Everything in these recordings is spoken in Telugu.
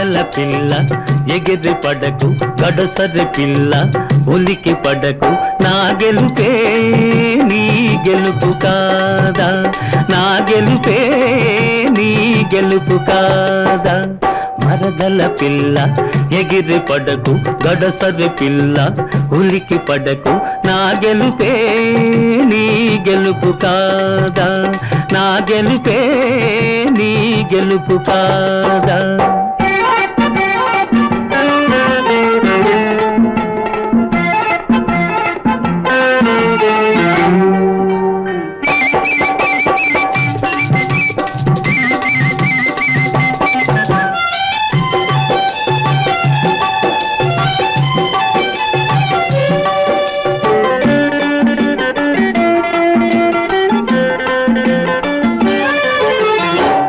మరదల పిల్ల ఎగిరి పడకు గడసరి పిల్ల ఉలికి పడకు నా గెలుపే నీ గెలుపు కాదా నా గెలుపే నీ గెలుపు కాదా మరదల పిల్ల ఎగిరి పడకు గడసరి పిల్ల ఉలికి పడకు నా గెలుపే నీ గెలుపు కాదా నా గెలుపే నీ గెలుపు కాదా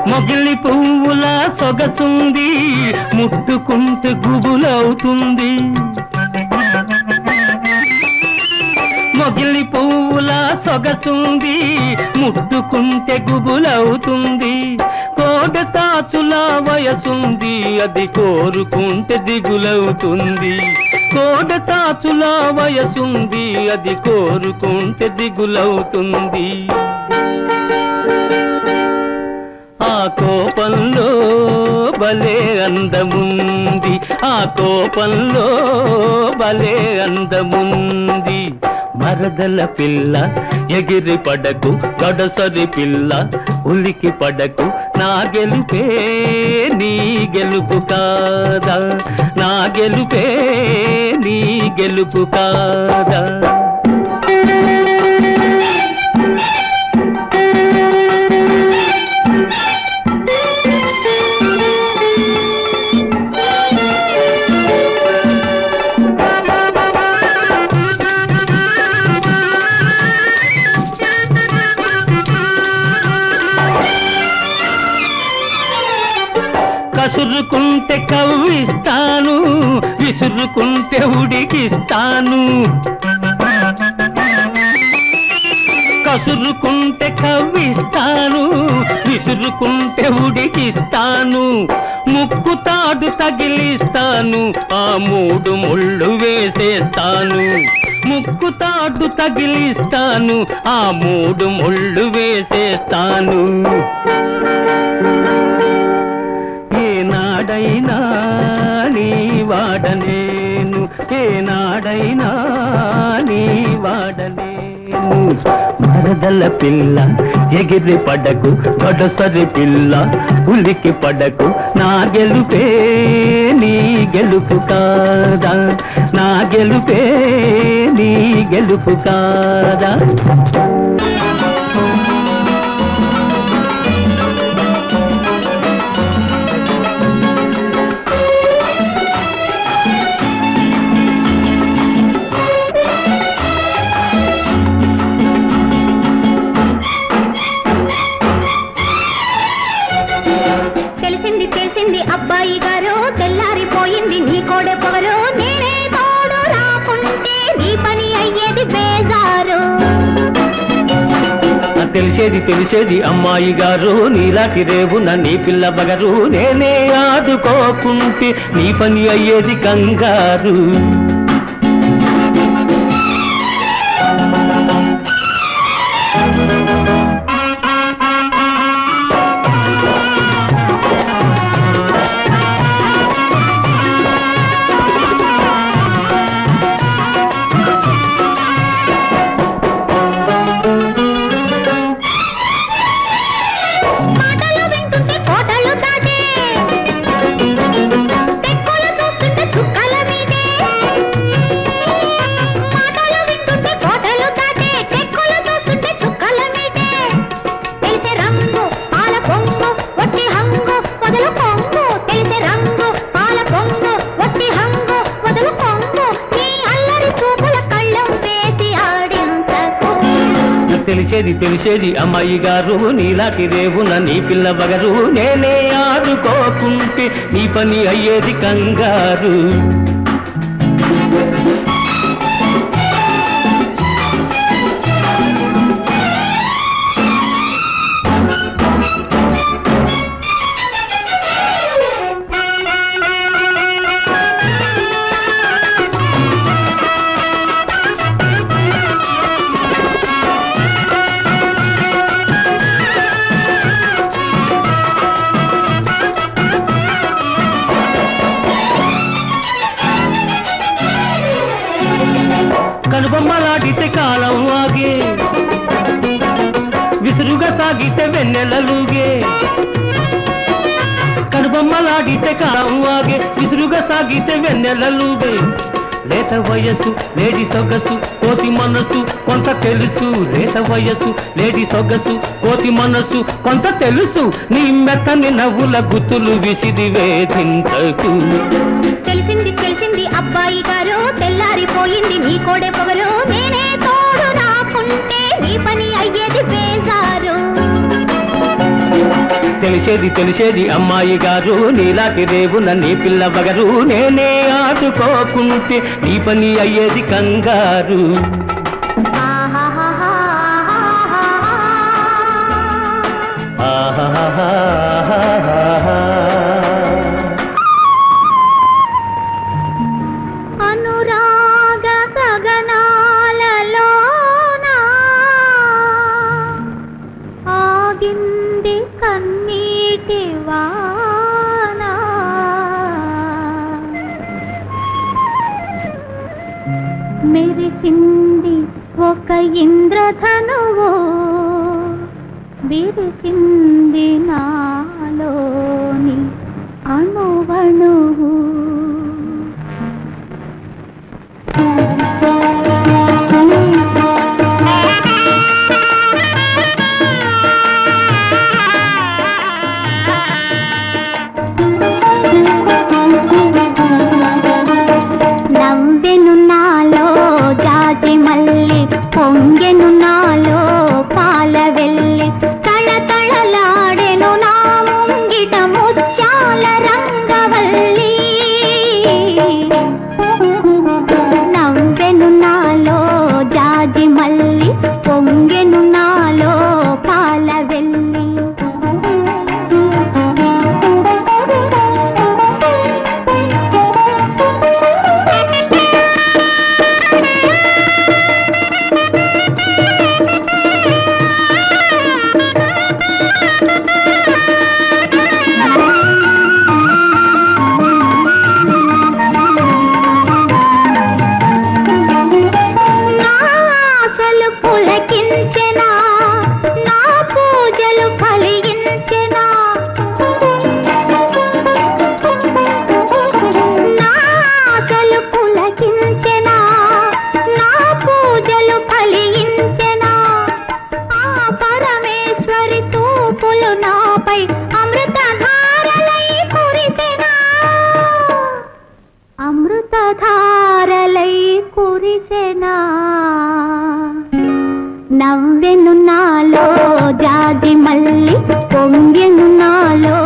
మొగిలి పువ్వుల సొగసుంది ముట్టుకుంటే గుబులవుతుంది మొగిలి పువ్వుల సొగసుంది ముట్టుకుంటే గుబులవుతుంది కోగతాచుల వయసుంది అది కోరుకుంటే దిగులవుతుంది కోగతాచుల వయసుంది అది కోరుకుంటే దిగులవుతుంది ఆ కోపంలో భలే అందముంది ఆ కోపంలో భలే అందముంది మరదల పిల్ల ఎగిరి పడకు గడసరి పిల్ల ఉలికి పడకు నా గెలుపే నీ గెలుపు కాదా నా గెలుపే నీ గెలుపు కాదా కసురుకుంటే కవ్విస్తాను విసురుకుంటే ఉడికిస్తాను కసురుకుంటే కవ్విస్తాను విసురుకుంటే ఉడికిస్తాను ముక్కుతాడు తగిలిస్తాను ఆ మూడు ముళ్ళు వేసేస్తాను ముక్కుతాడు తగిలిస్తాను ఆ మూడు ముళ్ళు వేసేస్తాను ఏనాడైనా నీ వాడనేను ఏనాడైనా నీ వాడనేను మరదల పిల్ల ఎగిరి పడకు గడసరి పిల్ల ఉలికి పడకు నా గెలుపే నీ గెలుపు కాదా నా గెలుపే నీ గెలుపు కాదా అబ్బాయి గారు తెల్లారిపోయింది నీ కోడే పొగరు నేనే తోడు రాకుంటే నీ పని అయ్యేది బేజారు తెలిసేది తెలిసేది అమ్మాయి గారు నీలాంటి రేవున నీ పిల్ల బగరు నేనే ఆదుకోకుంటే నీ పని అయ్యేది కంగారు తెలిసేది తెలిసేది అమ్మాయి గారు నీలాంటి రేవున నీ పిల్ల బగరు నేనే ఆదుకోకుంటే నీ పని అయ్యేది కంగారు సాగితే వెన్నెలలుగే కనుబొమ్మలాడితే కావాగే విసురుగా సాగితే వెన్నెలలుగే లేత వయస్సు లేడి సొగసు కోతి మనస్సు కొంత తెలుసు లేత వయస్సు లేడి సొగసు కోతి మనస్సు కొంత తెలుసు నీ మెత్తని నవ్వుల గుత్తులు విసిది వేధింతకు తెలిసింది తెలిసింది అబ్బాయి గారు తెల్లారిపోయింది నీ కోడే పొగరు నేనే తోడు రాకుంటే నీ పని అయ్యేది బేజారు తెలిసేది తెలిసేది అమ్మాయి గారు నీలాంటి రేవున నీ పిల్ల బగరు నేనే ఆడుకోకుంటే నీ పని అయ్యేది కంగారు అనురాగ గగనాలలోనా ఆగింది కన్నీటి వాన మెరిసింది ఒక ఇంద్రధనువు విరిసింది నాలోని అణువణువు నవ్వెను నాలో జాజి మల్లె పొంగెను నాలో పాల వెల్లె తళతళలాడెను నా ముంగిట ముత్యాల రంగవల్లి నవ్వెను నాలో జాజి మల్లె పొంగెను నాలో పాల వెల్లి అమృతధారలై కురిసెనా నవ్వెను నాలో జాజి మల్లి పొంగెను నాలో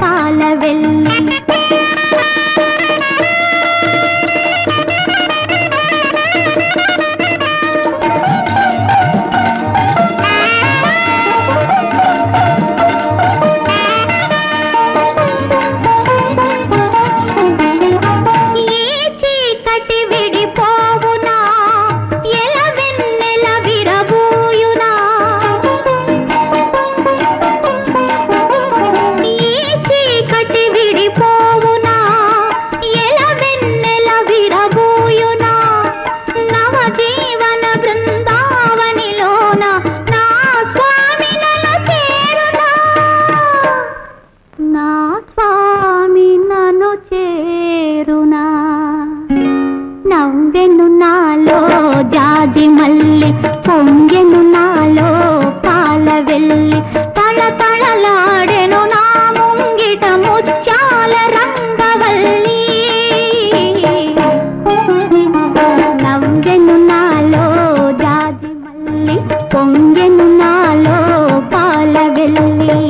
పాల వెల్లి నవ్వెను నాలో జాజి మల్లి పొంగెను నాలో పాల వెల్లి తళతళలాడెను నా ముంగిట ముత్యాల రంగవల్లి నవ్వెను నాలో జాజి మల్లి పొంగెను నాలో పాల వెల్లి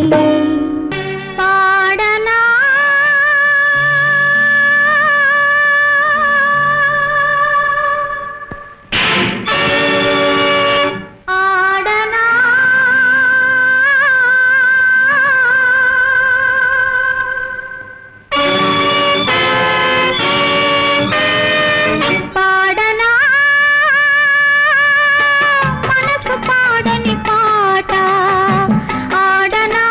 పాడని పాట ఆడనా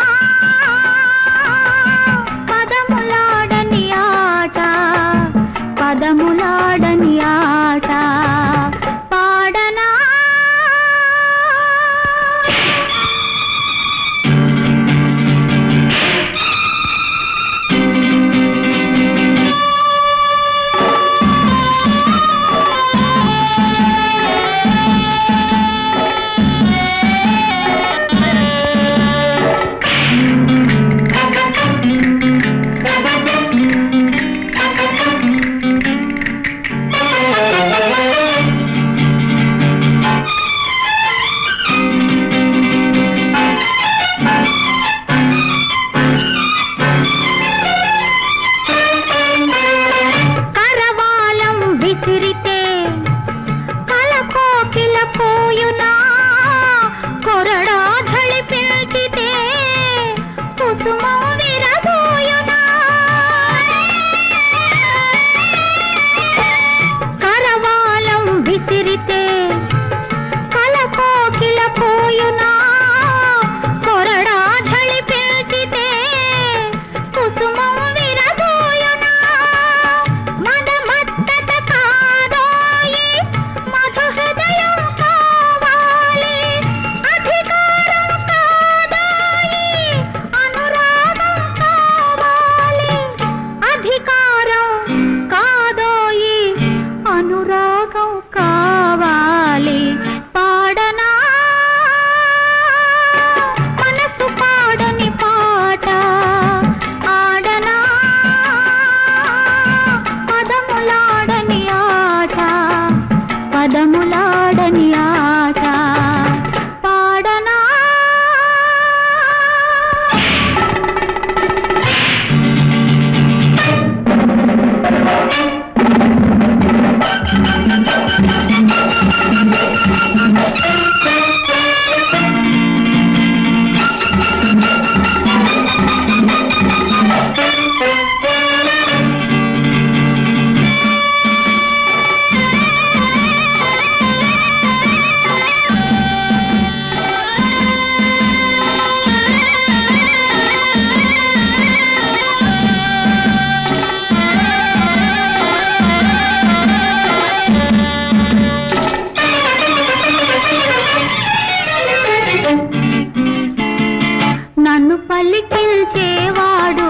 పలికించేవాడు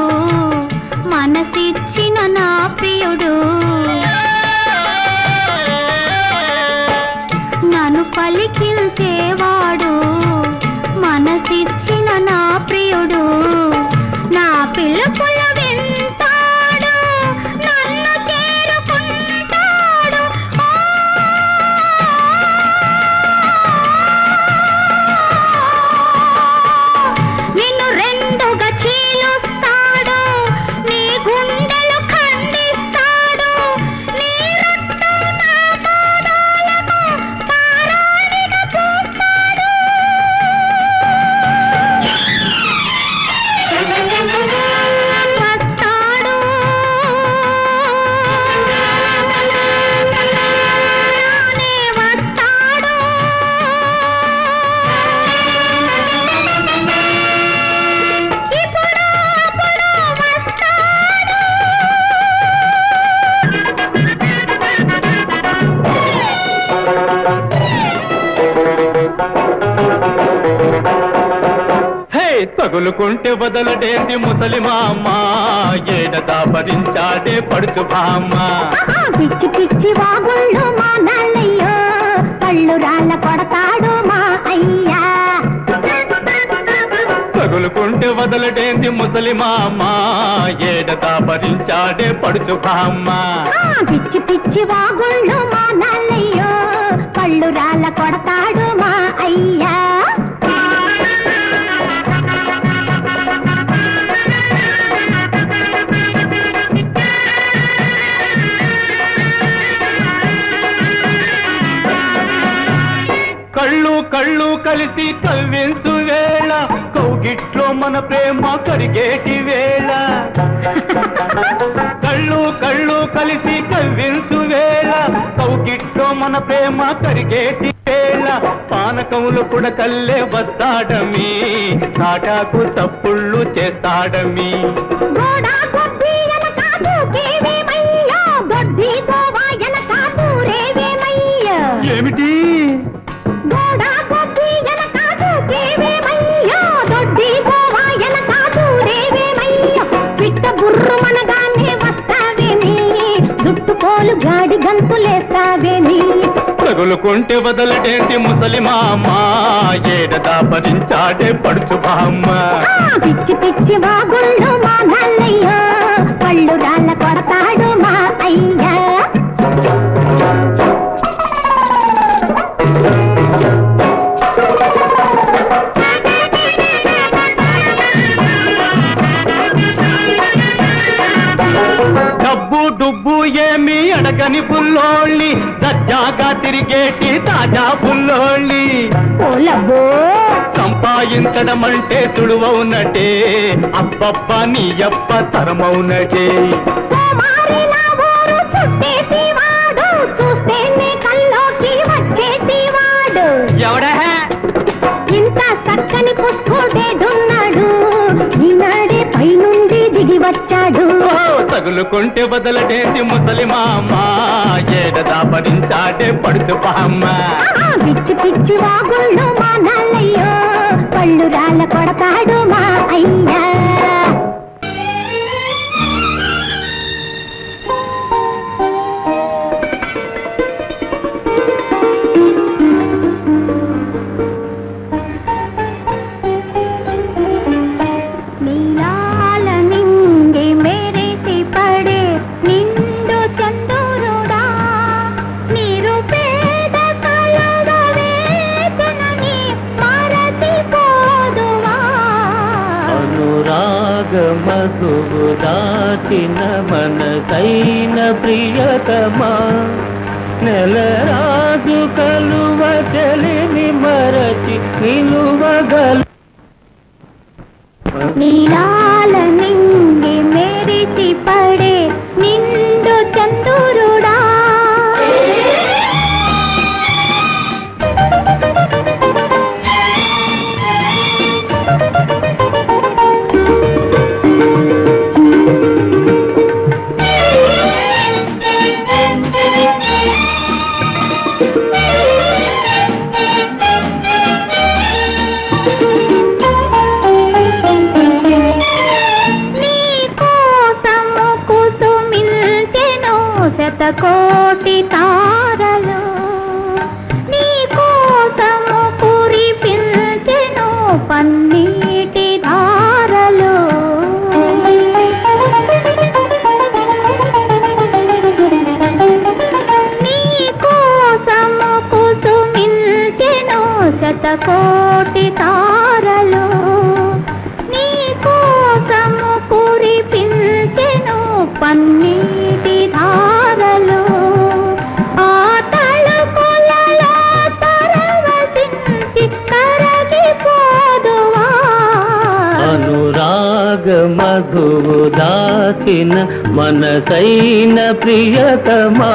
మనసిచ్చిన నా ప్రియుడు నన్ను పలికించేవాడు మనసిచ్చిన నా ప్రియుడు నా పిలుపుల వింటాడు నన్ను చేరుకుంటాడు నిన్ను రెండుగా చీలుస్తాడు నీ గుండెలు ఖండిస్తాడు నీ రక్తం నా పాదాలకు పారాణిగా పూస్తాడు వస్తాడు రానే వస్తాడు ఇప్పుడు అప్పుడు వస్తాడు హే తగులుకుంటే వదలడేంది ముసలి మామ ఏడదా భరించాడే పడుచు బామ్మ పిచ్చి పిచ్చి వాగుళ్ళు మా నల్లయ్యో కళ్ళు రాళ్ళ కొడతాడు మా అయ్యా తగులుకుంటే వదలడేంది ముసలి మామ ఏడదా భరించాడే పడుచు బామ్మ పిచ్చి పిచ్చి వాగుళ్ళు మా నల్లయ్యో కళ్ళు రాళ్ళ కొడతాడు మా అయ్యా కళ్ళు కళ్ళు కలిసి కవ్వించు వేళ కౌగిట్లో మన ప్రేమ కరిగేటి వేళ కళ్ళు కళ్ళు కలిసి కవ్వించు వేళ కౌగిట్లో మన ప్రేమ కరిగేటి వేళ పానకములు కూడా కల్లే వస్తాడమి నాటాకు తప్పుళ్ళు చేస్తాడమి గోడా గొడ్డి ఎనక దూకేవేమయ్యో గొడ్డి గోవా ఎనక దూరేవేమయ్యో ఏమిటి గోడా గొడ్డి ఎనక దూకేవేమయ్యో దొడ్డి గోవా ఎనక దూరేవేమయ్యో పిట్ట బుర్రు మనగానే వస్తావేమి జుట్టుకోలు గాడి గంతులేస్తావేమి తగులుకుంటే వదలడేంటి ముసలి మామ ఏడదా భరించాడే పడుచు బామ్మ పిచ్చి పిచ్చి వాగుళ్ళు మా నల్లయ్యో కళ్ళు రాళ్ళ కొడతాడు మా అయ్యా డబ్బు డుబ్బు ఏమి అడగని పుల్లోళ్ళి దజ్జాగా తిరిగేటి తాజా పుల్లోళ్ళి ఓలబ్బో సంపాదించడం అంటే సులువవునటే అబ్బబ్బ నీ అబ్బ తరమవునటే సోమారి నా ఊరు చుట్టేసి వాడు చూస్తేనే కల్లోకి వచ్చేసి వాడు ఎవడ ఇంత చక్కని పుష్కుడేడున్నాడు ఈనాడే పైనుండి దిగి వచ్చాడు తగులుకుంటే వదలడేంటి ముసలి మామ ఏడదా భరించాడే పడుచు బామ్మ పిచ్చి పిచ్చి వాగుళ్ళు మా నల్లయ్యో కళ్ళు రాళ్ళ కొడతాడు మా అయ్యా నీలాల నింగి మెరిసి పడే నిండు చంద్రుడా నిరుపేద కలవ వేదనని మరచిపోదువా అనురాగ మధువు దాచిన మనసైన ప్రియతమా నెలరాజు కలువ చెలిని మరచి నిలువగల నీలాల నింగి మెరిసి పడే నిండు చంద్రుడా శతకోటి తారలు నీ కోసము కురిపించెను పన్నీటి ధారలు నీ కోసము కుసుమించెను శతకోటి తారలు నీ కోసము కురిపించెను పన్నీటి ధారలు ఆ తలుపులలో పరవశించి కరగిపోదువా అనురాగ మధువు దాచిన మనసైన ప్రియతమా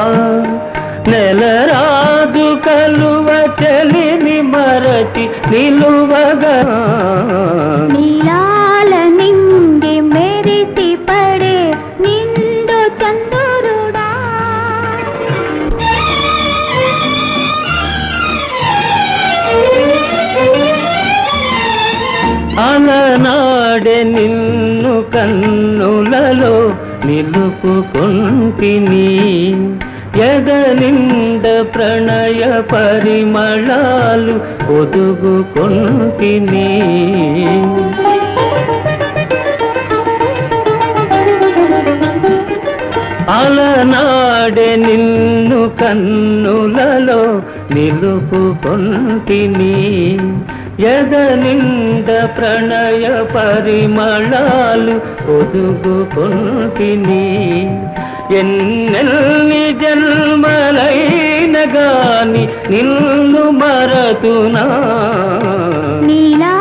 నెలరాజు కలువ చెలిని మరచి నిలువగా నీలాల నింగి మెరిసి పడే నిండు చంద్రుడా అలనాడే నిన్ను కన్నులలో నిలుపుకుంటిని ఎదనింద ప్రణయ పరిమళాలు ఒదుగుకుంటిని అలనాడే నిన్ను కన్నులలో నిలుపుకుంటిని ఎదనింద ప్రణయ పరిమళాలు ఒదుగుకుంటిని ఎన్నెల్ని జన్మలైన గాని నిన్ను మరతునా నీలా